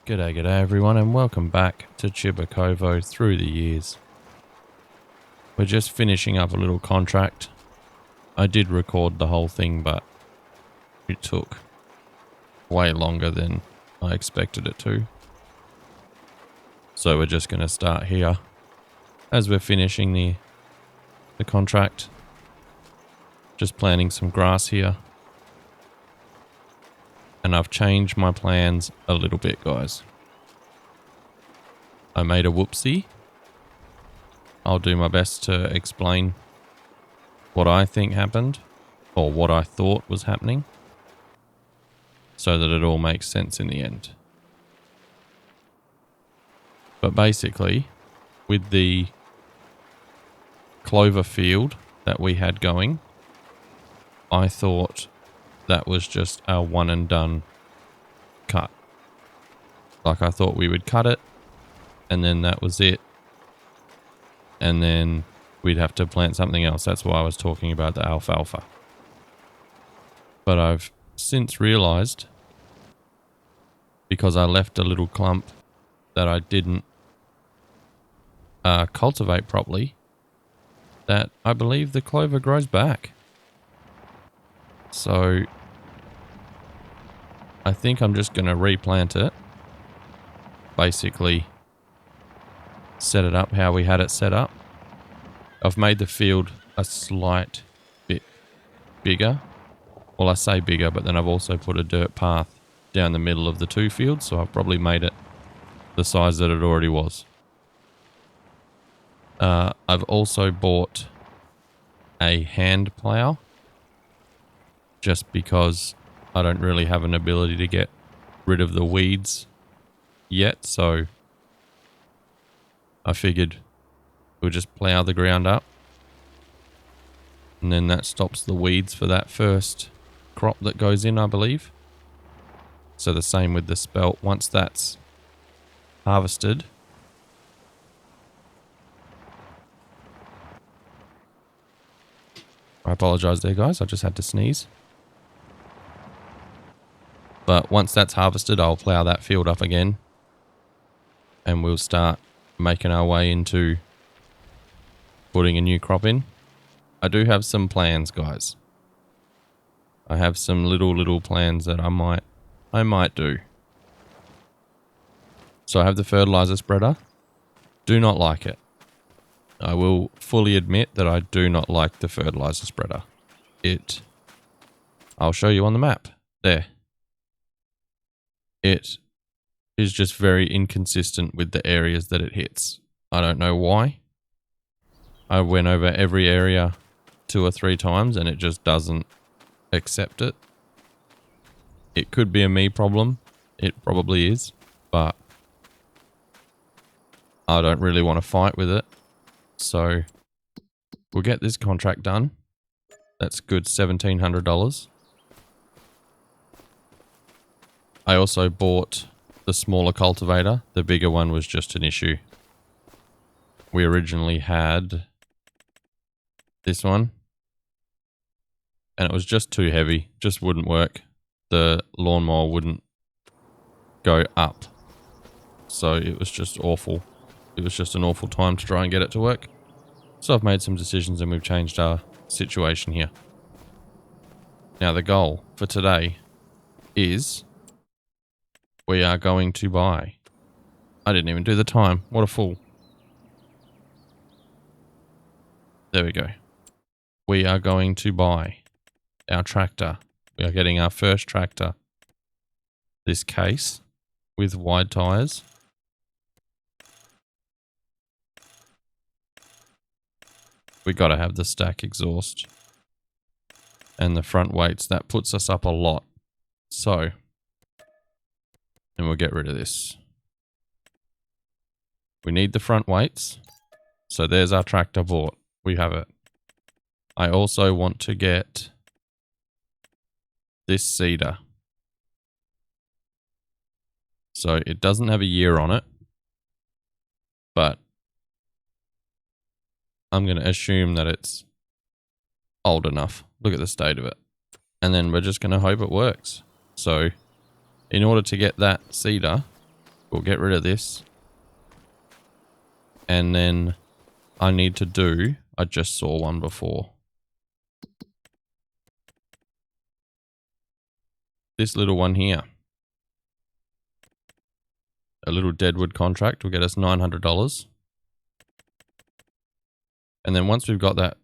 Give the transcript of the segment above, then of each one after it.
G'day everyone, and welcome back to Cybuchowo through the years. We're just finishing up a little contract. I did record the whole thing, but it took way longer than I expected it to. So we're just going to start here as we're finishing the contract. Just planting some grass here. And I've changed my plans a little bit, guys. I made a whoopsie. I'll do my best to explain what I think happened, or what I thought was happening, so that it all makes sense in the end. But basically, with the clover field that we had going, I thought that was just a one and done cut. Like, I thought we would cut it and then that was it. And then we'd have to plant something else. That's why I was talking about the alfalfa. But I've since realized, because I left a little clump that I didn't cultivate properly, that I believe the clover grows back. So I think I'm just going to replant it. Basically set it up how we had it set up. I've made the field a slight bit bigger. Well, I say bigger, but then I've also put a dirt path down the middle of the two fields, so I've probably made it the size that it already was. I've also bought a hand plow, just because I don't really have an ability to get rid of the weeds yet, so I figured we'll just plow the ground up, and then that stops the weeds for that first crop that goes in, I believe. So the same with the spelt. Once that's harvested, I apologize there, guys, I just had to sneeze. But once that's harvested, I'll plow that field up again, and we'll start making our way into putting a new crop in. I do have some plans, guys. I have some little plans that I might do. So I have the fertilizer spreader. Do not like it. I will fully admit that I do not like the fertilizer spreader. I'll show you on the map. There. It is just very inconsistent with the areas that it hits. I don't know why. I went over every area 2 or 3 times and it just doesn't accept it. It could be a me problem. It probably is, but I don't really want to fight with it. So we'll get this contract done. That's good $1,700. I also bought the smaller cultivator. The bigger one was just an issue. We originally had this one, and it was just too heavy. Just wouldn't work. The lawnmower wouldn't go up. So it was just awful. It was just an awful time to try and get it to work. So I've made some decisions and we've changed our situation here. Now the goal for today is we are going to buy. I didn't even do the time. What a fool. There we go. We are going to buy our tractor. We are getting our first tractor. This case with wide tires. We got to have the stack exhaust and the front weights. That puts us up a lot. So, and we'll get rid of this. We need the front weights. So there's our tractor bought. We have it. I also want to get this seeder. So it doesn't have a year on it, but I'm going to assume that it's old enough. Look at the state of it. And then we're just going to hope it works. So in order to get that seeder, We'll get rid of this. And then I need to do, I just saw one before. This little one here. A little deadwood contract will get us $900. And then once we've got that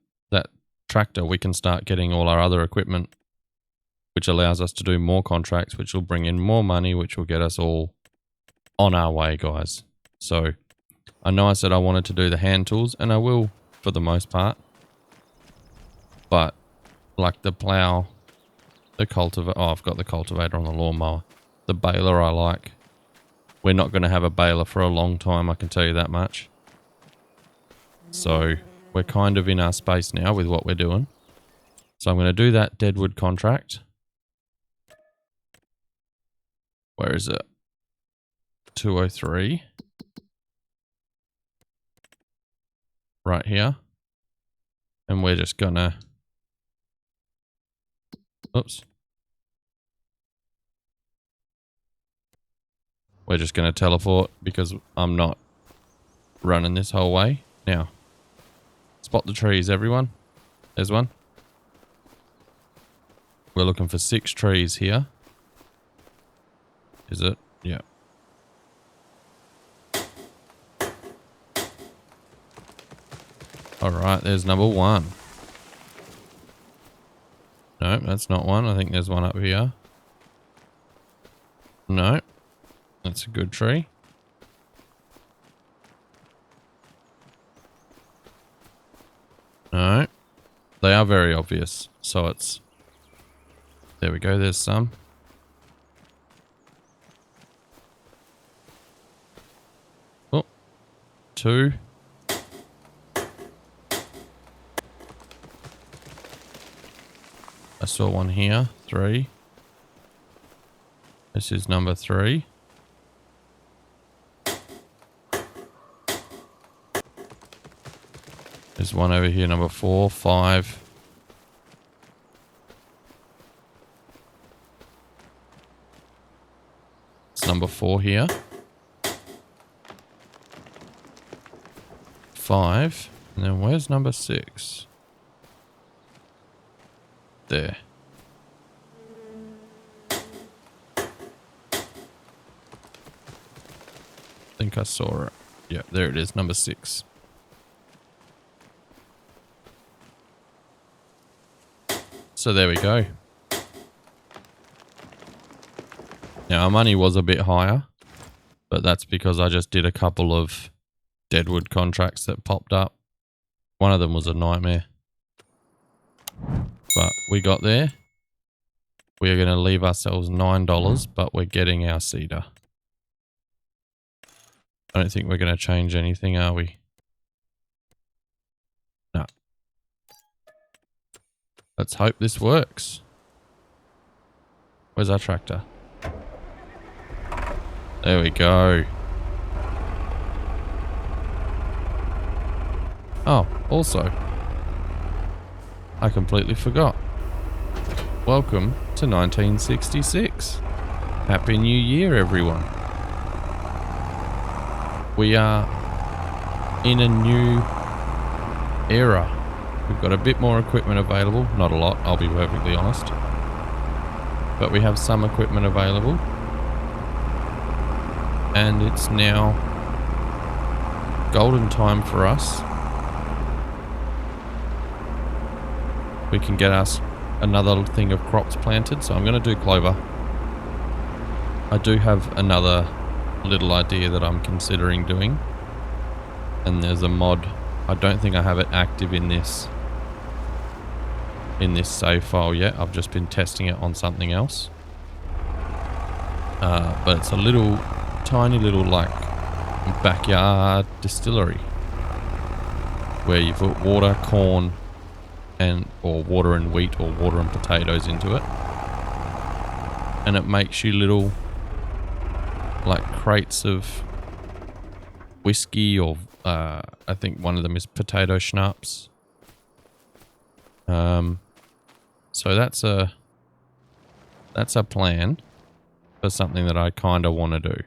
tractor, we can start getting all our other equipment, which allows us to do more contracts, which will bring in more money, which will get us all on our way, guys. So I know I said I wanted to do the hand tools, and I will for the most part. But like the plow, the cultivator, oh, I've got the cultivator on the lawnmower. The baler I like. We're not going to have a baler for a long time, I can tell you that much. So we're kind of in our space now with what we're doing. So I'm going to do that deadwood contract. Where is it? 203. Right here. And we're just going to... Oops. We're just going to teleport because I'm not running this whole way. Now, spot the trees, everyone. There's one. We're looking for 6 trees here. Is it? Yeah. Alright, there's number 1. No, that's not one. I think there's one up here. No. That's a good tree. No. They are very obvious. So it's... There we go. There's some. Oh. 2. I saw one here. 3. This is number 3. There's one over here, number 4, 5. It's number 4 here. 5. And then where's number 6? There. I think I saw it. Yeah, there it is, number 6. So there we go. Now our money was a bit higher, but that's because I just did a couple of deadwood contracts that popped up. One of them was a nightmare. But we got there. We are going to leave ourselves $9, but we're getting our cedar. I don't think we're going to change anything, are we? No. Let's hope this works. Where's our tractor? There we go. Oh, also, I completely forgot. Welcome to 1966. Happy New Year, everyone. We are in a new era. We've got a bit more equipment available. Not a lot, I'll be perfectly honest. But we have some equipment available. And it's now golden time for us. We can get us another thing of crops planted. So I'm going to do clover. I do have another little idea that I'm considering doing. And there's a mod. I don't think I have it active in this save file yet. I've just been testing it on something else. But it's a little, tiny little like backyard distillery where you put water, corn, or water and wheat or water and potatoes into it, and it makes you little like crates of whiskey, or I think one of them is potato schnapps. So that's a plan for something that I kind of want to do.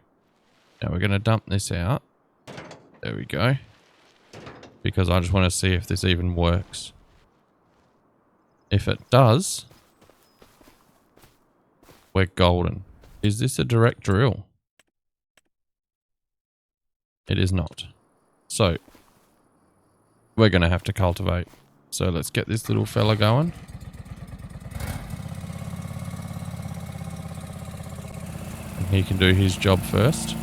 Now we're going to dump this out. There we go. Because I just want to see if this even works. If it does, we're golden. Is this a direct drill? It is not. So, we're going to have to cultivate. So let's get this little fella going. And he can do his job first.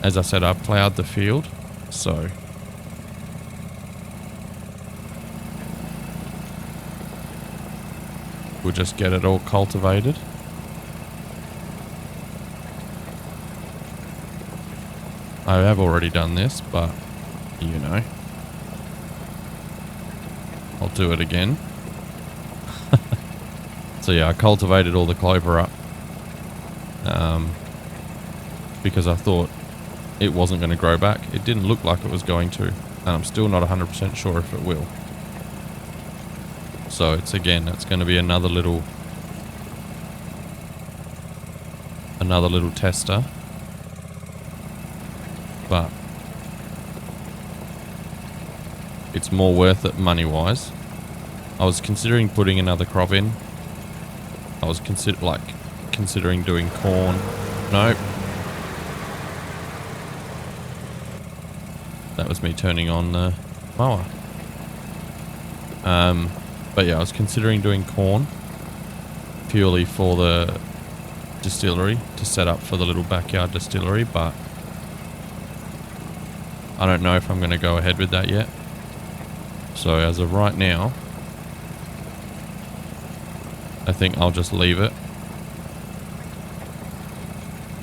As I said, I ploughed the field, so we'll just get it all cultivated. I have already done this, but you know, I'll do it again. So yeah, I cultivated all the clover up because I thought it wasn't going to grow back. It didn't look like it was going to, and I'm still not 100% sure if it will. So it's going to be another little tester. But it's more worth it money-wise. I was considering putting another crop in. I was considering doing corn. Nope. That was me turning on the mower. But yeah, I was considering doing corn purely for the distillery, to set up for the little backyard distillery, but I don't know if I'm going to go ahead with that yet. So as of right now, I think I'll just leave it.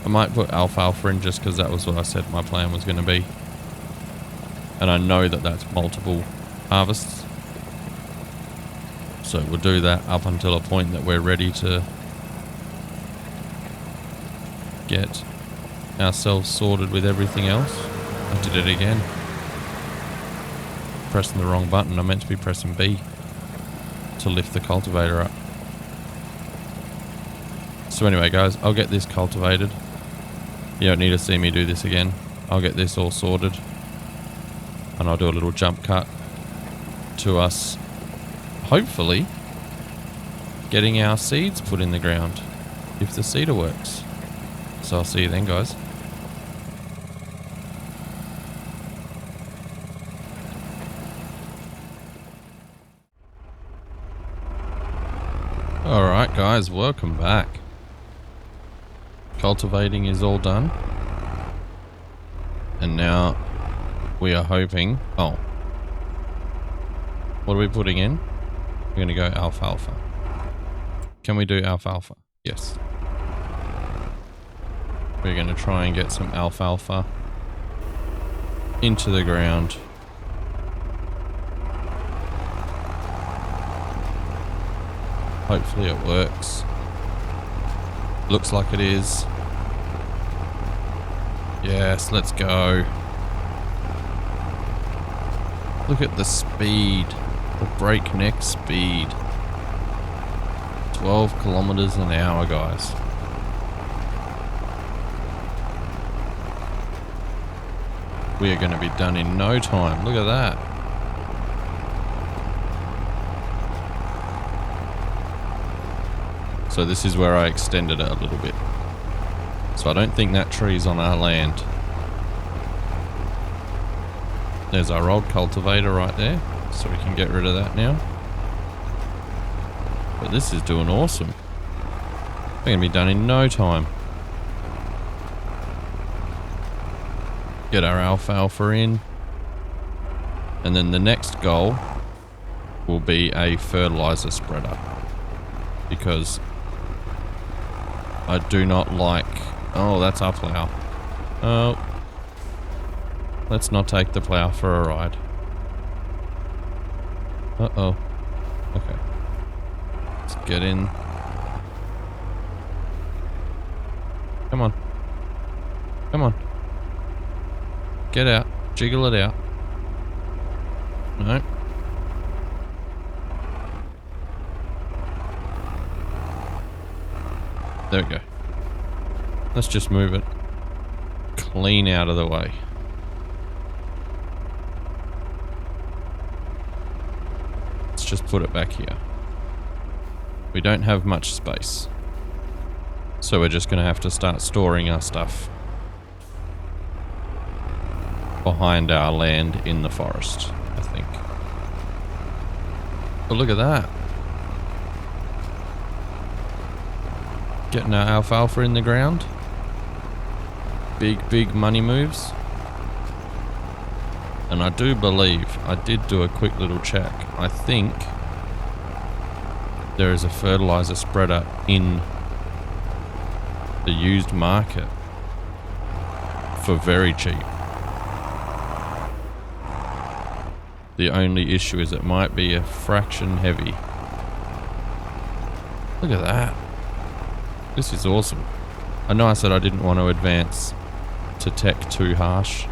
I might put alfalfa in just because that was what I said my plan was going to be. And I know that that's multiple harvests. So we'll do that up until a point that we're ready to get ourselves sorted with everything else. I did it again. Pressing the wrong button. I meant to be pressing B to lift the cultivator up. So anyway guys, I'll get this cultivated. You don't need to see me do this again. I'll get this all sorted. And I'll do a little jump cut to us, hopefully, getting our seeds put in the ground, if the seeder works. So I'll see you then, guys. Alright guys, welcome back. Cultivating is all done. And now we are hoping... Oh. What are we putting in? We're going to go alfalfa. Can we do alfalfa? Yes. We're going to try and get some alfalfa into the ground. Hopefully it works. Looks like it is. Yes, let's go. Look at the speed. The breakneck speed. 12 kilometers an hour, guys. We are going to be done in no time. Look at that. So this is where I extended it a little bit. So I don't think that tree's on our land. There's our old cultivator right there. So we can get rid of that now. But this is doing awesome. We're going to be done in no time. Get our alfalfa in. And then the next goal will be a fertilizer spreader. Because I do not like... Oh, that's our plough. Oh. Let's not take the plough for a ride. Uh-oh. Okay. Let's get in. Come on. Come on. Get out. Jiggle it out. No. There we go. Let's just move it. clean out of the way. Let's just put it back here. We don't have much space. So we're just going to have to start storing our stuff behind our land in the forest, I think. But look at that. Getting our alfalfa in the ground. Big money moves. And I do believe, I did do a quick little check. I think there is a fertilizer spreader in the used market for very cheap. The only issue is it might be a fraction heavy. Look at that. This is awesome. I know I said I didn't want to advance to tech too harsh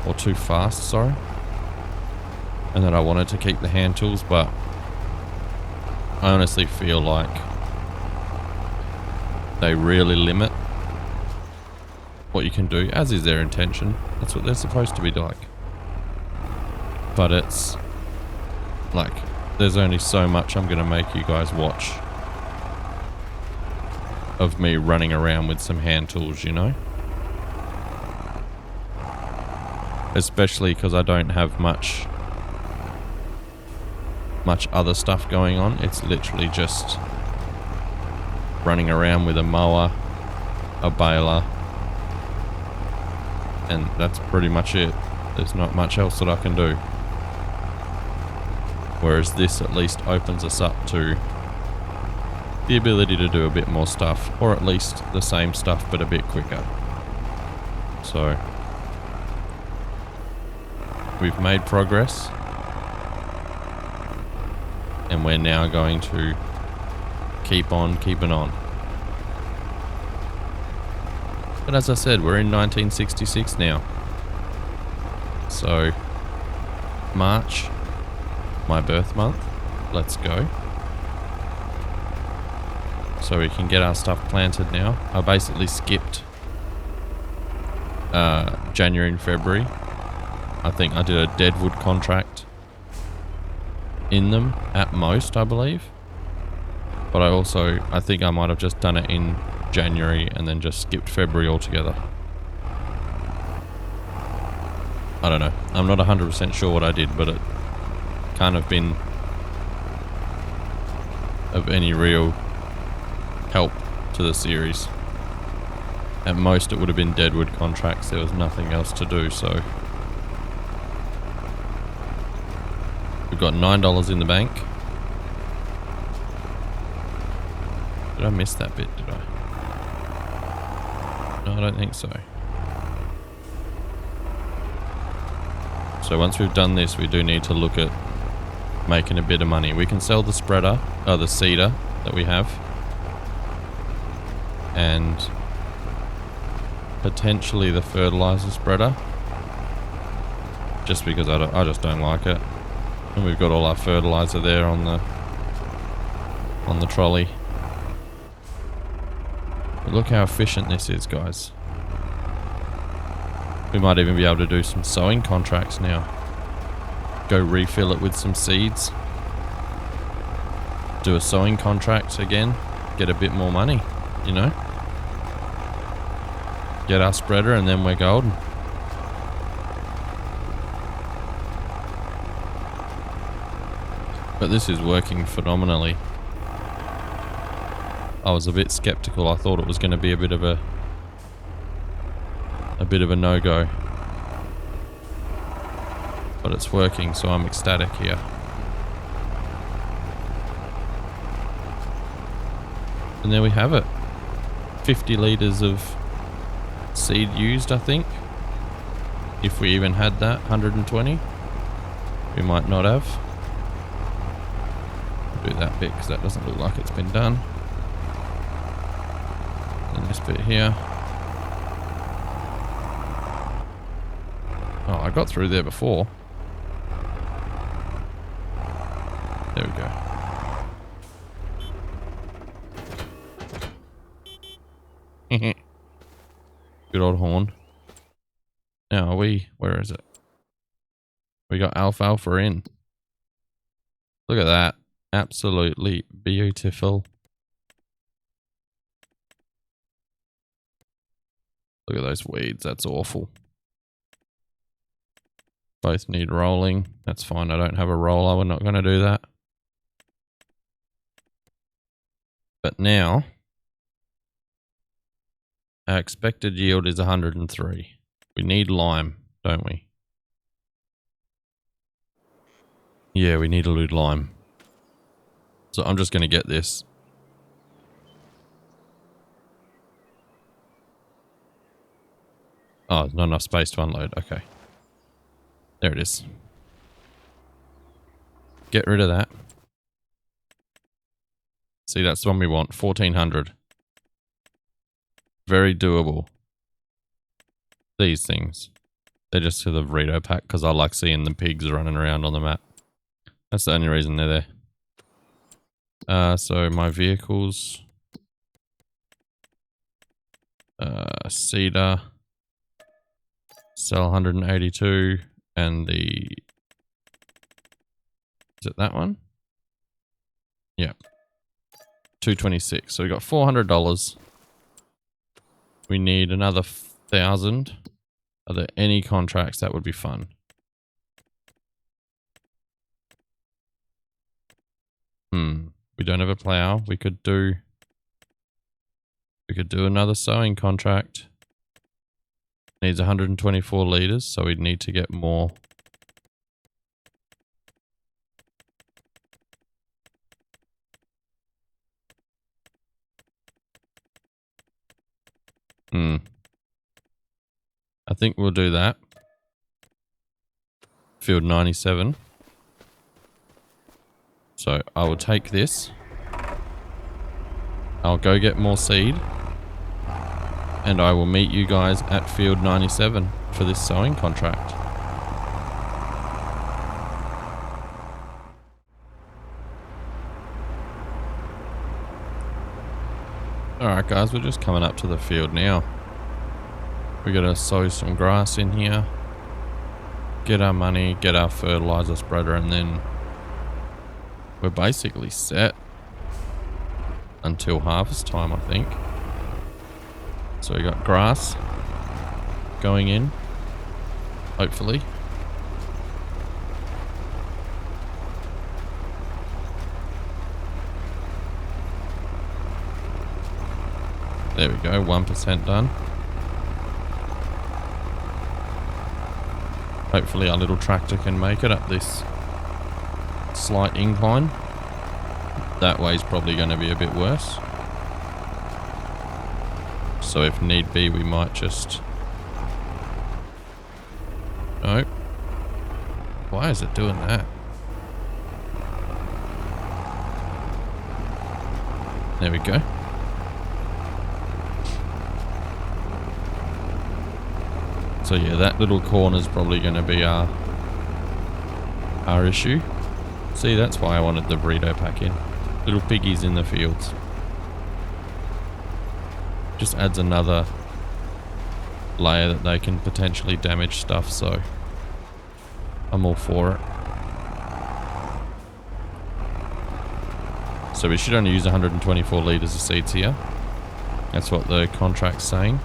or too fast, sorry. And that I wanted to keep the hand tools, but I honestly feel like they really limit what you can do, as is their intention. That's what they're supposed to be like. But it's like, there's only so much I'm going to make you guys watch of me running around with some hand tools, you know? Especially because I don't have much other stuff going on. It's literally just running around with a mower, a baler, and that's pretty much it. There's not much else that I can do. Whereas this at least opens us up to the ability to do a bit more stuff, or at least the same stuff but a bit quicker. So we've made progress, and we're now going to keep on keeping on. But as I said, we're in 1966 now. So March, my birth month, let's go. So we can get our stuff planted now. I basically skipped January and February. I think I did a deadwood contract in them at most, I believe. But I think I might have just done it in January and then just skipped February altogether. I don't know. I'm not 100% sure what I did, but it can't have been of any real help to the series. At most it would have been deadwood contracts. There was nothing else to do, so we've got $9 in the bank. Did I miss that bit, did I? No, I don't think so. So once we've done this, we do need to look at making a bit of money. We can sell the spreader, the seeder that we have, and potentially the fertilizer spreader, just because I just don't like it. And we've got all our fertilizer there on the trolley. But look how efficient this is, guys. We might even be able to do some sowing contracts now. Go refill it with some seeds. Do a sowing contract again. Get a bit more money, you know. Get our spreader and then we're golden. But this is working phenomenally. I was a bit skeptical. I thought it was going to be a bit of a no-go. But it's working, so I'm ecstatic here. And there we have it. 50 litres of seed used, I think. If we even had that, 120. We might not have. Do that bit because that doesn't look like it's been done. And this bit here. Oh, I got through there before. There we go. Good old horn. Now where is it? We got alfalfa in. Look at that. Absolutely beautiful. Look at those weeds. That's awful. Both need rolling. That's fine. I don't have a roller. We're not going to do that. But now, our expected yield is 103. We need lime, don't we? Yeah, we need a little lime. So I'm just going to get this. Oh, there's not enough space to unload. Okay. There it is. Get rid of that. See, that's the one we want. 1400. Very doable. These things. They're just for the burrito pack because I like seeing the pigs running around on the map. That's the only reason they're there. So my vehicles. Cedar. Sell 182. And the... Is it that one? Yeah. 226. So we got $400. We need another 1,000. Are there any contracts that would be fun? We don't have a plow. We could do another sowing contract. Needs 124 liters, so we'd need to get more. I think we'll do that. Field 97. So I will take this. I'll go get more seed. And I will meet you guys at field 97 for this sowing contract. Alright guys, we're just coming up to the field now. We gotta sow some grass in here. Get our money, get our fertilizer spreader, and then we're basically set until harvest time, I think. So we got grass going in, hopefully. There we go, 1% done. Hopefully our little tractor can make it up this slight incline. That way's probably going to be a bit worse. So if need be, we might just... Oh. Why is it doing that? There we go. So yeah, that little corner is probably going to be our issue. See, that's why I wanted the burrito pack in. Little piggies in the fields. Just adds another layer that they can potentially damage stuff, so I'm all for it. So we should only use 124 litres of seeds here. That's what the contract's saying.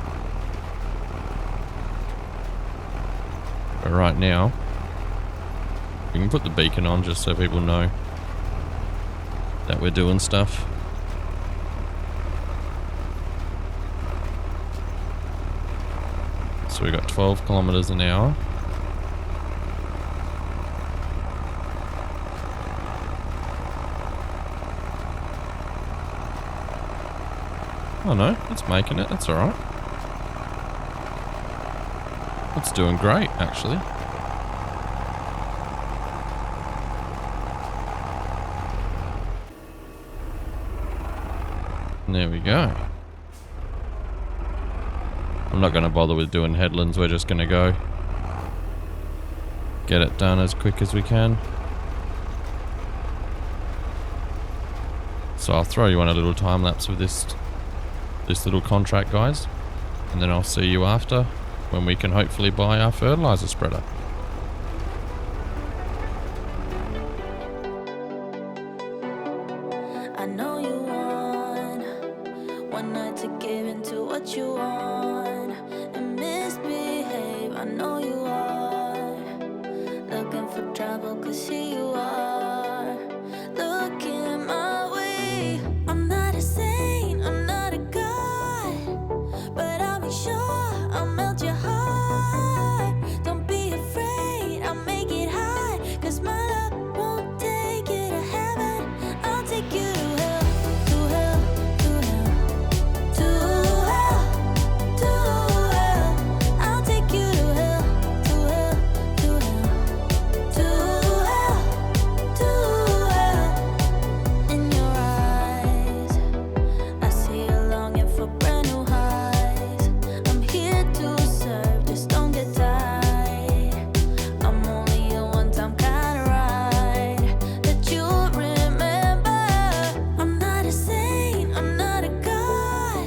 But right now, we can put the beacon on just so people know that we're doing stuff. So we got 12 kilometers an hour. Oh no, it's making it, that's alright. It's doing great, actually. There we go. I'm not going to bother with doing headlands, we're just going to go get it done as quick as we can. So I'll throw you on a little time lapse of this little contract, guys, and then I'll see you after. when we can hopefully buy our fertilizer spreader. I know you want one night to give into what you want and misbehave. I know you are looking for trouble, 'cause here you are looking my way. I'm not a saint, I'm not a god, but I'll make sure I'll melt your heart. Don't be afraid, I'll make it high, 'cause my love won't take you to heaven. I'll take you to hell, to hell, to hell, to hell, to hell. I'll take you to hell, to hell, to hell, to hell, to hell. In your eyes, I see you longing for brand new highs. I'm here to serve, just don't get tired. I'm only a one-time kind of ride that you'll remember. I'm not a saint, I'm not a god,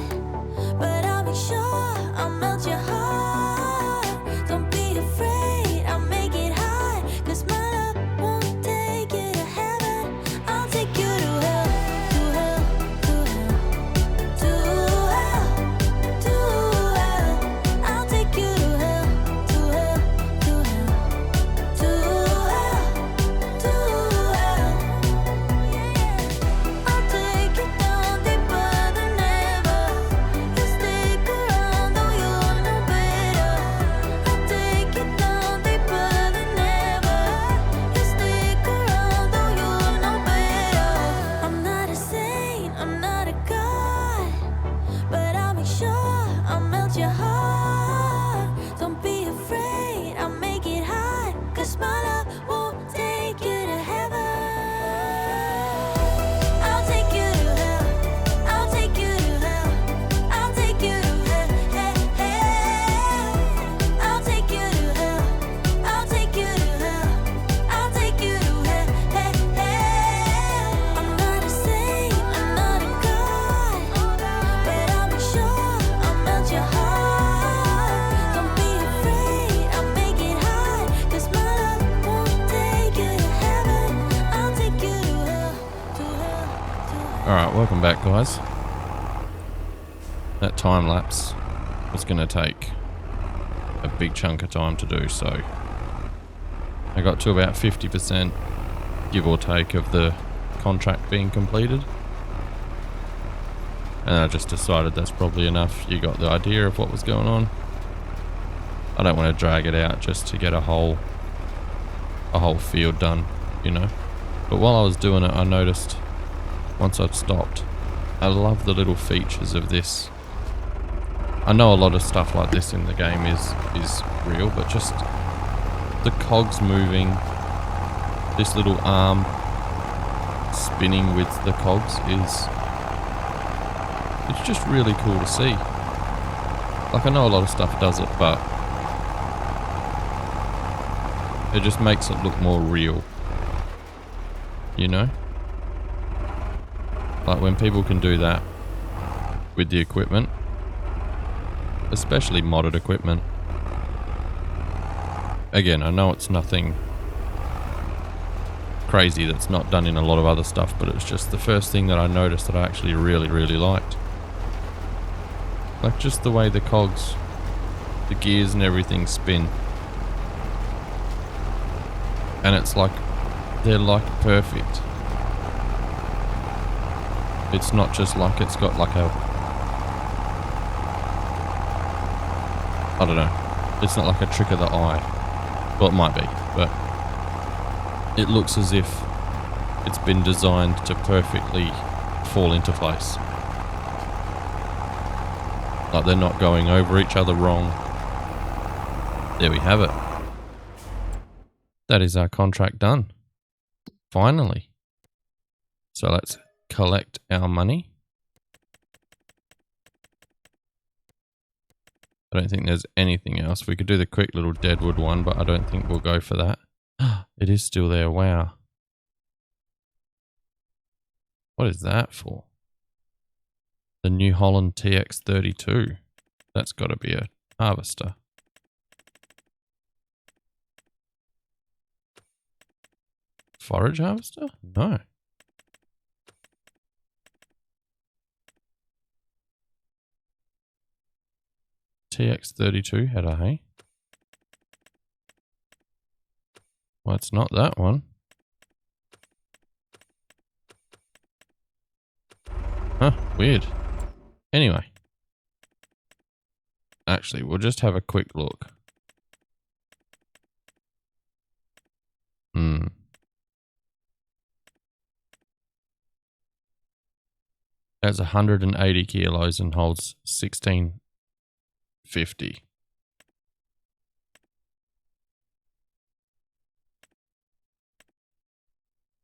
but I'll make sure I'll melt your heart. Don't be afraid, I'll make it high, 'cause my love won't take you to heaven. I'll take you to hell, to hell, to hell, to hell, to hell. I'll take you to hell, to hell, to hell, to hell, to hell. I'll take you down deeper than ever. You stick around though you know better. I'll take you down deeper than ever. You stick around though you know better. I'm not a saint, I'm not a god, but I'll make sure I'll melt your heart. Don't be afraid, I'll make it high, 'cause my love won't take you to heaven. I'll take you to hell, I'll take you to hell, I'll take you to hell, hell. I'll take you to hell, I'll take you to hell, I'll take you to hell, hell. I'm not a saint, I'm not a god, but I'll make sure I'll melt your heart. Don't be afraid, I'll make it high, 'cause my love won't take you to heaven. I'll take you to hell, to hell, to hell. Alright, welcome back, guys. That time lapse was going to take a big chunk of time to do, so I got to about 50%, give or take, of the contract being completed. And I just decided that's probably enough. You got the idea of what was going on. I don't want to drag it out just to get a whole field done, you know. But while I was doing it, I noticed once I'd stopped, I love the little features of this. I know a lot of stuff like this in the game is real, but just the cogs moving, this little arm spinning with the cogs it's just really cool to see. Like, I know a lot of stuff does it, but it just makes it look more real, you know? Like when people can do that with the equipment, especially modded equipment. Again, I know it's nothing crazy that's not done in a lot of other stuff, but it's just the first thing that I noticed that I actually really, really liked. Like just the way the cogs, the gears and everything spin. And it's like, they're like perfect. It's not just like it's got like a, I don't know, it's not like a trick of the eye. Well, it might be, but it looks as if it's been designed to perfectly fall into place. Like they're not going over each other wrong. There we have it. That is our contract done. Finally. So let's collect our money. I don't think there's anything else. We could do the quick little Deadwood one, but I don't think we'll go for that. It is still there. Wow. What is that for? The New Holland TX32. That's got to be a harvester. Forage harvester? No. TX32 header, hey? Well, it's not that one. Huh, weird. Anyway. Actually, we'll just have a quick look. That's 180 kilos and holds 1650.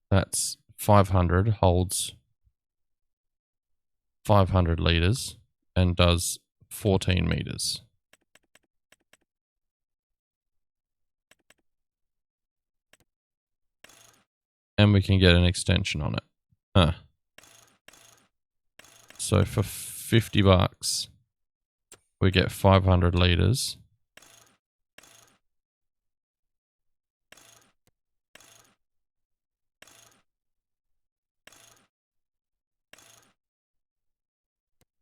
That's 500, holds 500 liters and does 14 meters. And we can get an extension on it. Huh. So for 50 bucks, we get 500 liters.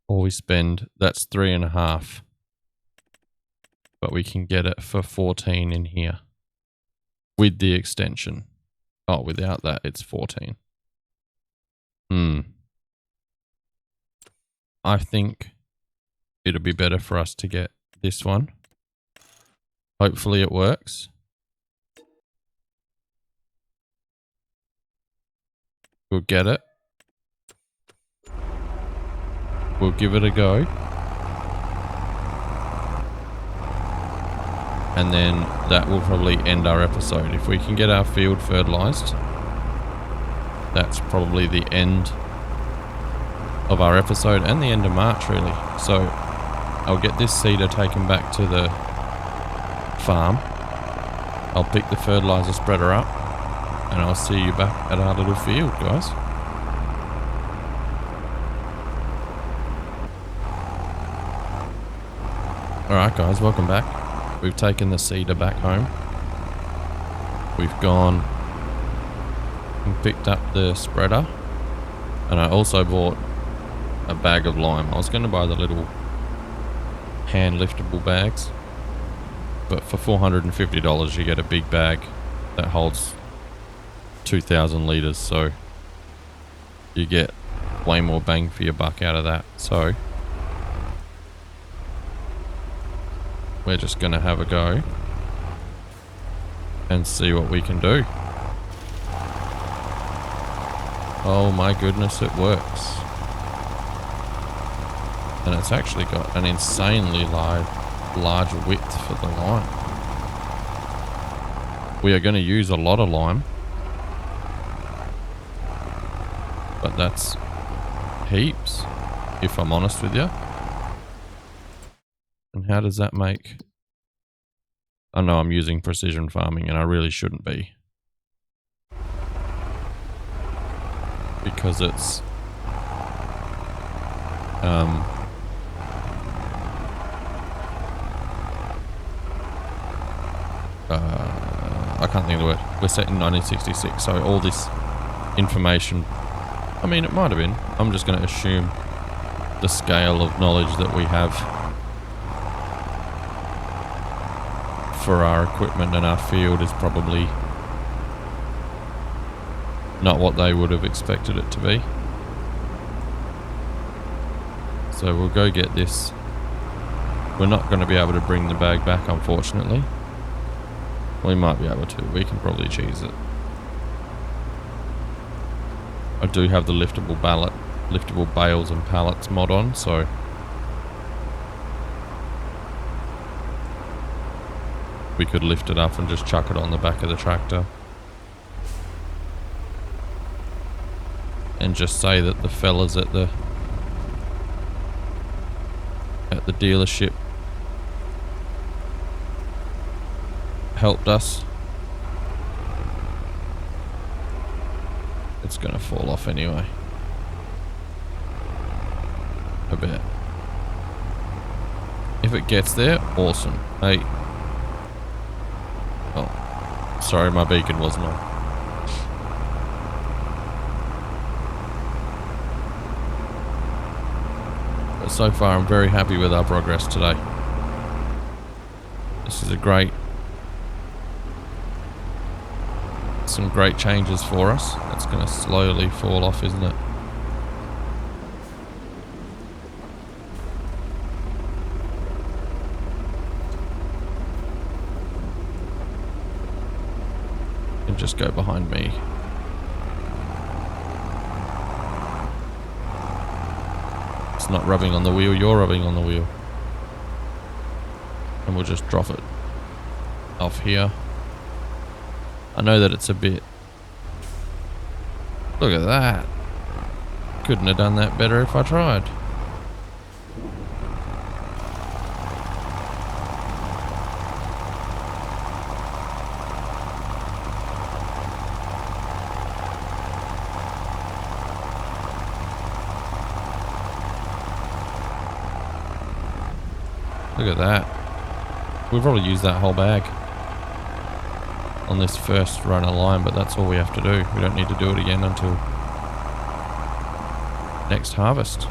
Or we spend, that's 3.5. But we can get it for 14 in here. With the extension. Oh, without that, it's 14. I think it'll be better for us to get this one. Hopefully it works. We'll get it. We'll give it a go. And then that will probably end our episode. If we can get our field fertilized, that's probably the end of our episode and the end of March, really. So I'll get this seeder taken back to the farm. I'll pick the fertilizer spreader up and I'll see you back at our little field, guys. Alright guys, welcome back. We've taken the seeder back home. We've gone and picked up the spreader. And I also bought a bag of lime. I was going to buy the little hand liftable bags. But for $450 you get a big bag that holds 2,000 litres. So you get way more bang for your buck out of that. So we're just going to have a go and see what we can do. Oh my goodness, it works. And it's actually got an insanely large width for the line. We are going to use a lot of lime. But that's heaps, if I'm honest with you. And how does that make... I know I'm using precision farming and I really shouldn't be. Because it's... I can't think of the word. We're set in 1966, so all this information... I mean, it might have been. I'm just going to assume the scale of knowledge that we have for our equipment and our field is probably not what they would have expected it to be. So we'll go get this. We're not going to be able to bring the bag back, unfortunately. We might be able to. We can probably cheese it. I do have the liftable bales and pallets mod on, so we could lift it up and just chuck it on the back of the tractor. And just say that the fellas at the dealership helped us. It's gonna fall off anyway. A bit. If it gets there, awesome. Hey. Oh, sorry, my beacon wasn't on. So far, I'm very happy with our progress today. This is some great changes for us. That's going to slowly fall off, isn't it? And just go behind me. It's not rubbing on the wheel, you're rubbing on the wheel. And we'll just drop it off here. I know that it's a bit... Look at that. Couldn't have done that better if I tried. Look at that. We've probably used that whole bag on this first run of lime, but that's all we have to do. We don't need to do it again until next harvest.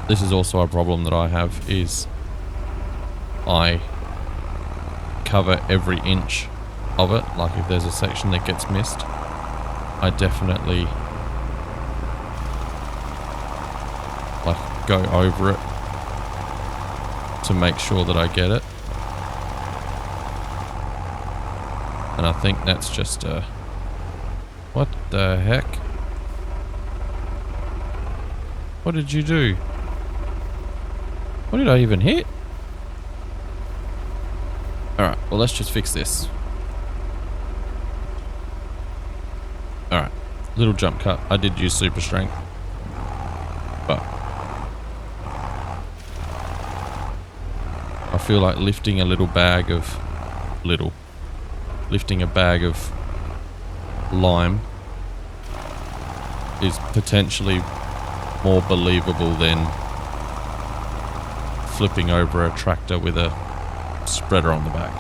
This is also a problem that I have, is I cover every inch of it. Like if there's a section that gets missed, I definitely go over it to make sure that I get it. And I think that's just a... What the heck? What did you do? What did I even hit? Alright, well let's just fix this. Alright, little jump cut. I did use super strength. But I feel like lifting a bag of lime is potentially more believable than flipping over a tractor with a spreader on the back.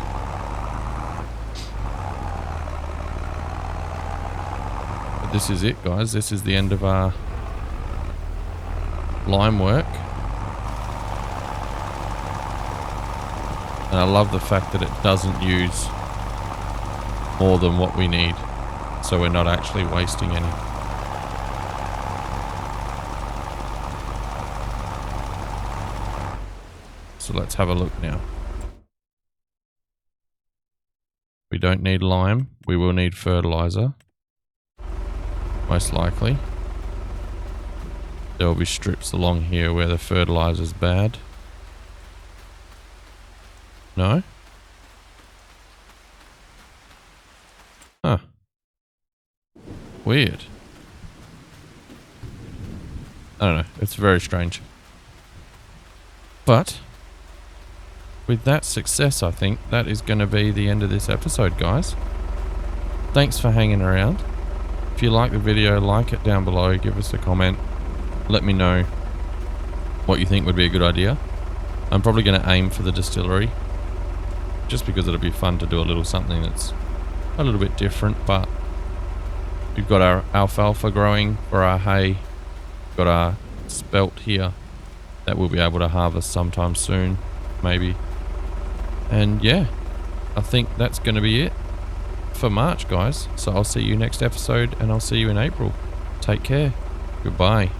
But this is it, guys. This is the end of our lime work. And I love the fact that it doesn't use more than what we need, so we're not actually wasting any. So let's have a look now. We don't need lime. We will need fertilizer. Most likely. There will be strips along here where the fertilizer's bad. No? Huh. Weird. I don't know. It's very strange. But with that success, I think that is going to be the end of this episode, guys. Thanks for hanging around. If you like the video, like it down below. Give us a comment. Let me know what you think would be a good idea. I'm probably going to aim for the distillery, just because it'll be fun to do a little something that's a little bit different. But we've got our alfalfa growing for our hay, got our spelt here that we'll be able to harvest sometime soon, maybe. And yeah, I think that's going to be it for March, guys. So I'll see you next episode, and I'll see you in April. Take care. Goodbye.